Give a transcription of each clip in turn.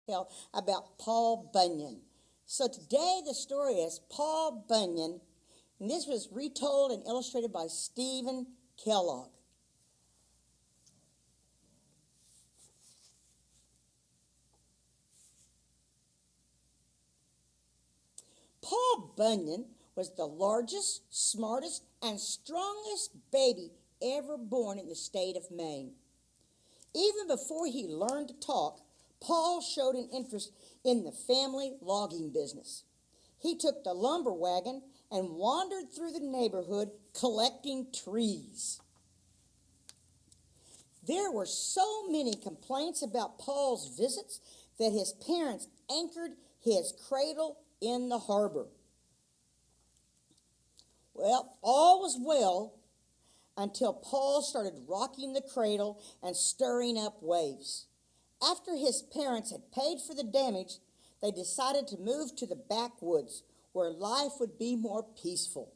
tell about Paul Bunyan. So today the story is Paul Bunyan, and this was retold and illustrated by Stephen Kellogg. Paul Bunyan was the largest, smartest, and strongest baby ever born in the state of Maine. Even before he learned to talk, Paul showed an interest in the family logging business. He took the lumber wagon and wandered through the neighborhood collecting trees. There were so many complaints about Paul's visits that his parents anchored his cradle in the harbor. Well, all was well until Paul started rocking the cradle and stirring up waves. After his parents had paid for the damage, they decided to move to the backwoods where life would be more peaceful.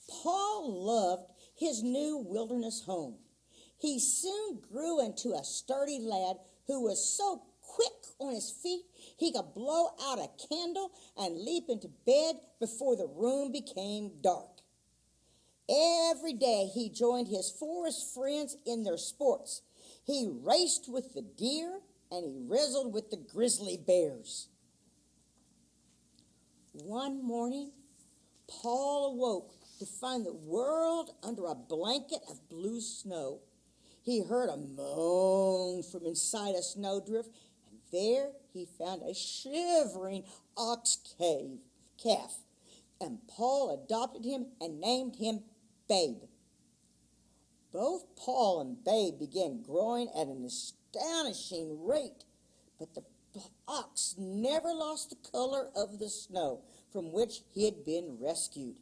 Paul loved his new wilderness home. He soon grew into a sturdy lad who was so quick on his feet he could blow out a candle and leap into bed before the room became dark. Every day he joined his forest friends in their sports. He raced with the deer and he wrestled with the grizzly bears. One morning, Paul awoke to find the world under a blanket of blue snow. He heard a moan from inside a snowdrift, and there he found a shivering ox calf. And Paul adopted him and named him Babe. Both Paul and Babe began growing at an astonishing rate, but the ox never lost the color of the snow from which he had been rescued.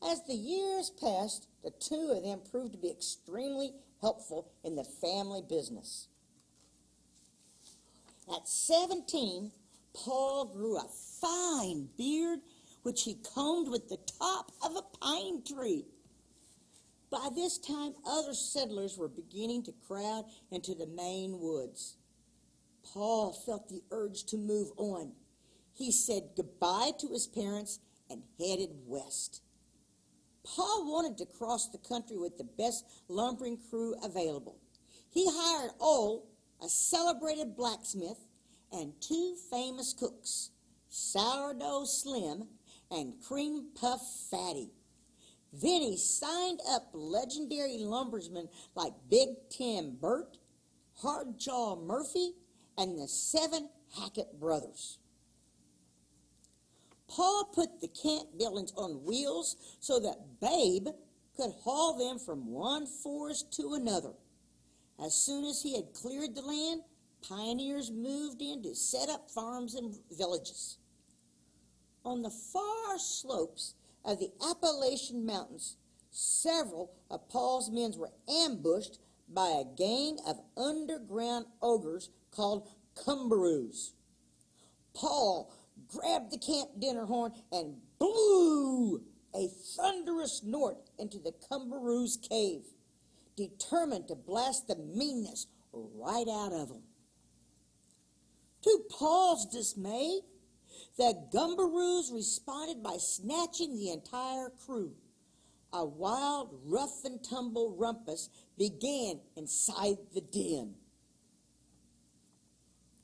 As the years passed, the two of them proved to be extremely helpful in the family business. At 17, Paul grew a fine beard, which he combed with the top of a pine tree. By this time, other settlers were beginning to crowd into the Maine woods. Paul felt the urge to move on. He said goodbye to his parents and headed west. Paul wanted to cross the country with the best lumbering crew available. He hired Ole, a celebrated blacksmith, and two famous cooks, Sourdough Slim and Cream Puff Fatty. Then he signed up legendary lumbersmen like Big Tim Burt, Hardjaw Murphy, and the 7 Hackett brothers. Paul put the camp buildings on wheels so that Babe could haul them from one forest to another. As soon as he had cleared the land, pioneers moved in to set up farms and villages. On the far slopes of the Appalachian Mountains, several of Paul's men were ambushed by a gang of underground ogres called Cumberoos. Paul grabbed the camp dinner horn and blew a thunderous note into the Cumberoos' cave, determined to blast the meanness right out of them. To Paul's dismay, the Gumberoos responded by snatching the entire crew. A wild, rough-and-tumble rumpus began inside the den.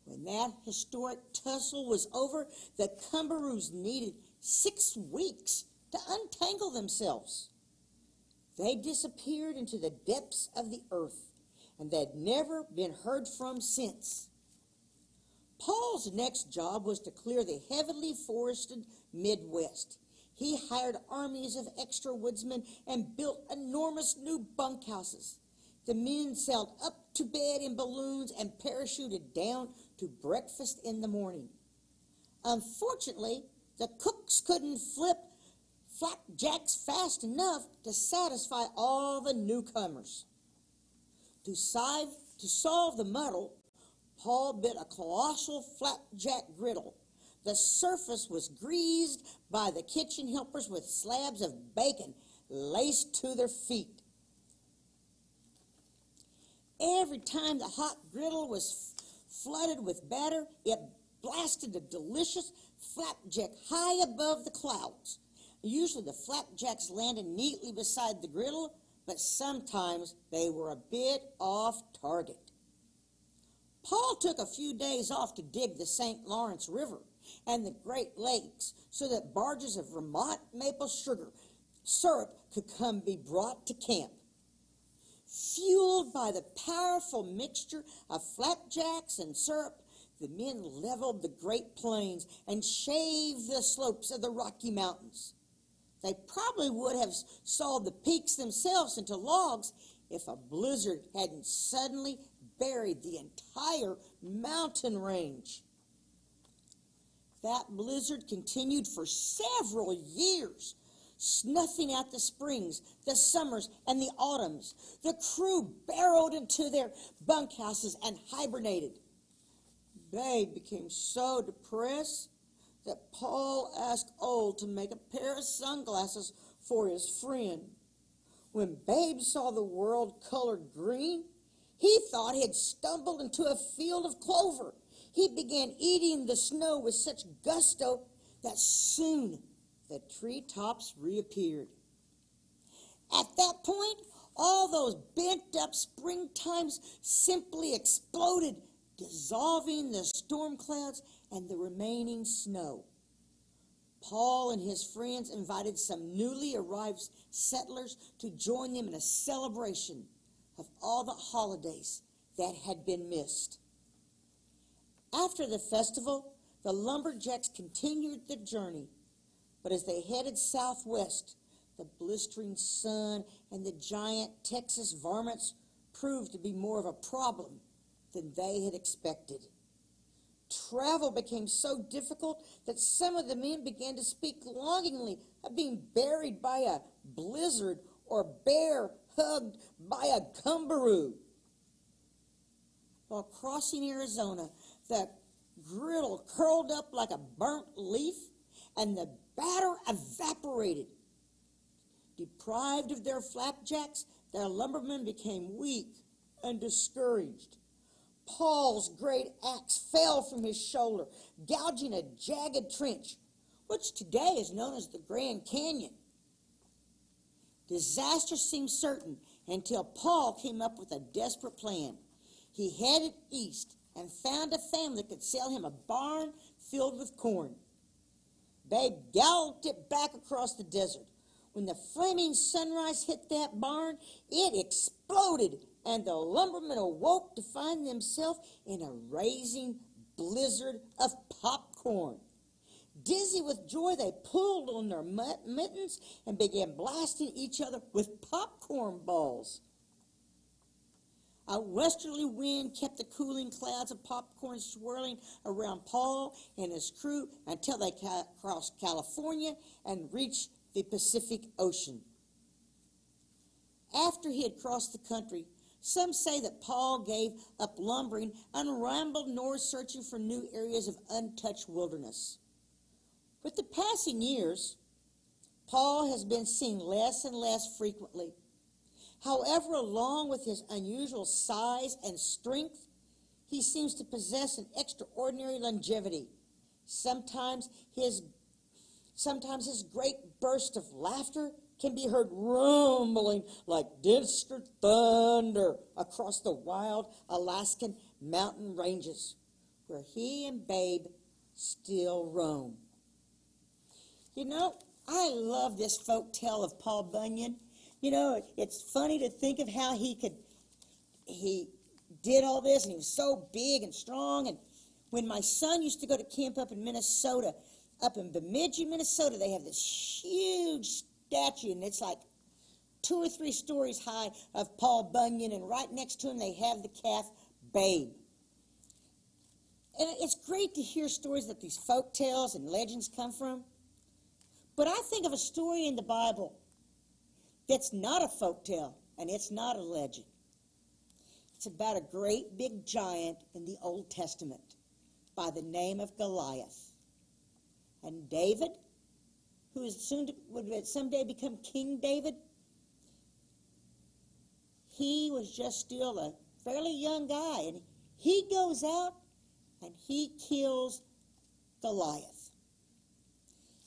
When that historic tussle was over, the Cumberoos needed 6 weeks to untangle themselves. They disappeared into the depths of the earth, and they'd never been heard from since. Paul's next job was to clear the heavily forested Midwest. He hired armies of extra woodsmen and built enormous new bunkhouses. The men sailed up to bed in balloons and parachuted down to breakfast in the morning. Unfortunately, the cooks couldn't flip flapjacks fast enough to satisfy all the newcomers. To solve the muddle, Paul built a colossal flapjack griddle. The surface was greased by the kitchen helpers with slabs of bacon laced to their feet. Every time the hot griddle was flooded with batter, it blasted a delicious flapjack high above the clouds. Usually the flapjacks landed neatly beside the griddle, but sometimes they were a bit off target. Paul took a few days off to dig the St. Lawrence River and the Great Lakes so that barges of Vermont maple sugar syrup could be brought to camp. Fueled by the powerful mixture of flapjacks and syrup, the men leveled the Great Plains and shaved the slopes of the Rocky Mountains. They probably would have sawed the peaks themselves into logs if a blizzard hadn't suddenly buried the entire mountain range. That blizzard continued for several years, snuffing out the springs, the summers, and the autumns. The crew burrowed into their bunkhouses and hibernated. Babe became so depressed that Paul asked Old to make a pair of sunglasses for his friend. When Babe saw the world colored green, he thought he had stumbled into a field of clover. He began eating the snow with such gusto that soon the treetops reappeared. At that point, all those bent-up springtimes simply exploded, dissolving the storm clouds and the remaining snow. Paul and his friends invited some newly arrived settlers to join them in a celebration of all the holidays that had been missed. After the festival, the lumberjacks continued the journey, but as they headed southwest, the blistering sun and the giant Texas varmints proved to be more of a problem than they had expected. Travel became so difficult that some of the men began to speak longingly of being buried by a blizzard or bear hugged by a gumbaroo. While crossing Arizona, the griddle curled up like a burnt leaf and the batter evaporated. Deprived of their flapjacks, their lumbermen became weak and discouraged. Paul's great axe fell from his shoulder, gouging a jagged trench, which today is known as the Grand Canyon. Disaster seemed certain until Paul came up with a desperate plan. He headed east and found a family that could sell him a barn filled with corn. Babe galloped it back across the desert. When the flaming sunrise hit that barn, it exploded, and the lumbermen awoke to find themselves in a raging blizzard of popcorn. Dizzy with joy, they pulled on their mittens and began blasting each other with popcorn balls. A westerly wind kept the cooling clouds of popcorn swirling around Paul and his crew until they crossed California and reached the Pacific Ocean. After he had crossed the country, some say that Paul gave up lumbering and rambled north searching for new areas of untouched wilderness. With the passing years, Paul has been seen less and less frequently. However, along with his unusual size and strength, he seems to possess an extraordinary longevity. Sometimes his great burst of laughter can be heard rumbling like distant thunder across the wild Alaskan mountain ranges, where he and Babe still roam. You know, I love this folk tale of Paul Bunyan. You know, it's funny to think of how he did all this, and he was so big and strong. And when my son used to go to camp up in Minnesota, up in Bemidji, Minnesota, they have this huge statue, and it's like 2 or 3 stories high of Paul Bunyan, and right next to him they have the calf Babe. And it's great to hear stories that these folk tales and legends come from. But I think of a story in the Bible that's not a folk tale, and it's not a legend. It's about a great big giant in the Old Testament by the name of Goliath. And David, who is would someday become King David, he was just still a fairly young guy, and he goes out and he kills Goliath.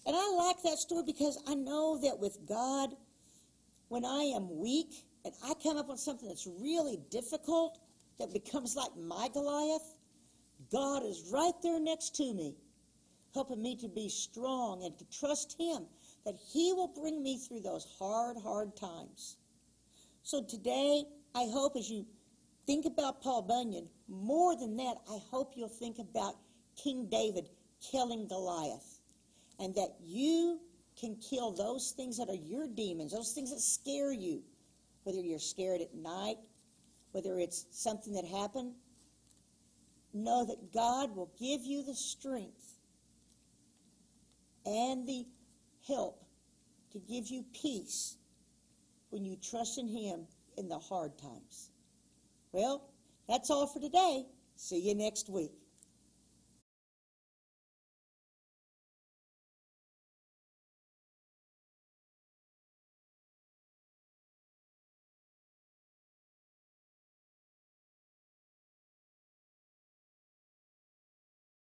And I like that story because I know that with God, when I am weak and I come up with something that's really difficult that becomes like my Goliath, God is right there next to me, helping me to be strong and to trust him that he will bring me through those hard times. So today, I hope as you think about Paul Bunyan, more than that, I hope you'll think about King David killing Goliath, and that you can kill those things that are your demons, those things that scare you, whether you're scared at night, whether it's something that happened. Know that God will give you the strength and the help to give you peace when you trust in him in the hard times. Well, that's all for today. See you next week.